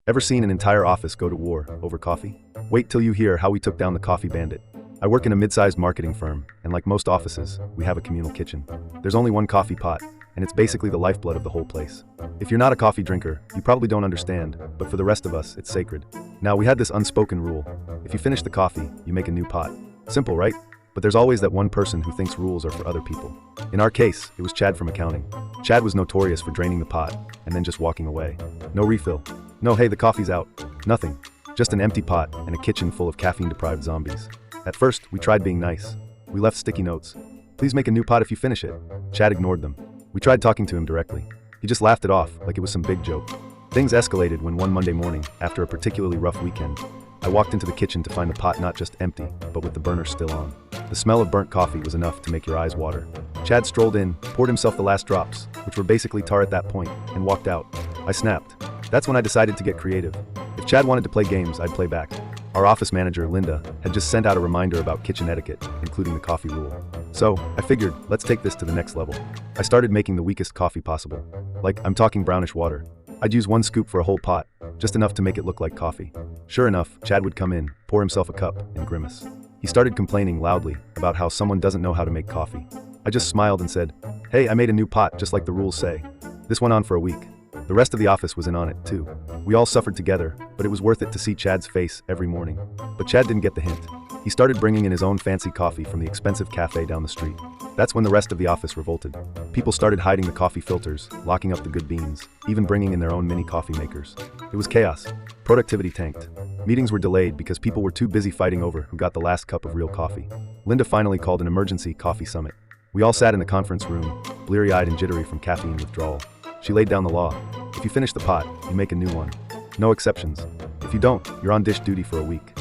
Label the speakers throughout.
Speaker 1: Ever seen an entire office go to war over coffee? Wait till you hear how we took down the coffee bandit. I work in a mid-sized marketing firm, and like most offices, we have a communal kitchen. There's only one coffee pot, and it's basically the lifeblood of the whole place. If you're not a coffee drinker, you probably don't understand, but for the rest of us, it's sacred. Now, we had this unspoken rule. If you finish the coffee, you make a new pot. Simple, right? But there's always that one person who thinks rules are for other people. In our case, it was Chad from accounting. Chad was notorious for draining the pot, and then just walking away. No refill. No, hey, the coffee's out. Nothing. Just an empty pot and a kitchen full of caffeine-deprived zombies. At first, we tried being nice. We left sticky notes. Please make a new pot if you finish it. Chad ignored them. We tried talking to him directly. He just laughed it off like it was some big joke. Things escalated when one Monday morning, after a particularly rough weekend, I walked into the kitchen to find the pot not just empty, but with the burner still on. The smell of burnt coffee was enough to make your eyes water. Chad strolled in, poured himself the last drops, which were basically tar at that point, and walked out. I snapped. That's when I decided to get creative. If Chad wanted to play games, I'd play back. Our office manager, Linda, had just sent out a reminder about kitchen etiquette, including the coffee rule. So, I figured, let's take this to the next level. I started making the weakest coffee possible. Like, I'm talking brownish water. I'd use 1 scoop for a whole pot, just enough to make it look like coffee. Sure enough, Chad would come in, pour himself a cup, and grimace. He started complaining loudly about how someone doesn't know how to make coffee. I just smiled and said, "Hey, I made a new pot just like the rules say." This went on for a week. The rest of the office was in on it, too. We all suffered together, but it was worth it to see Chad's face every morning. But Chad didn't get the hint. He started bringing in his own fancy coffee from the expensive cafe down the street. That's when the rest of the office revolted. People started hiding the coffee filters, locking up the good beans, even bringing in their own mini coffee makers. It was chaos. Productivity tanked. Meetings were delayed because people were too busy fighting over who got the last cup of real coffee. Linda finally called an emergency coffee summit. We all sat in the conference room, bleary-eyed and jittery from caffeine withdrawal. She laid down the law. If you finish the pot, you make a new one. No exceptions. If you don't, you're on dish duty for a week.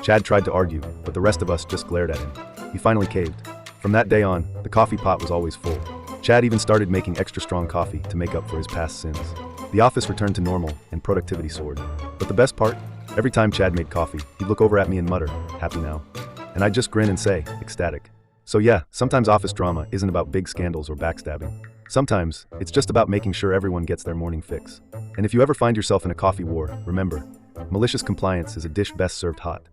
Speaker 1: Chad tried to argue, but the rest of us just glared at him. He finally caved. From that day on, the coffee pot was always full. Chad even started making extra strong coffee to make up for his past sins. The office returned to normal, and productivity soared. But the best part? Every time Chad made coffee, he'd look over at me and mutter, "Happy now?" And I'd just grin and say, "Ecstatic." So yeah, sometimes office drama isn't about big scandals or backstabbing. Sometimes, it's just about making sure everyone gets their morning fix. And if you ever find yourself in a coffee war, remember, malicious compliance is a dish best served hot.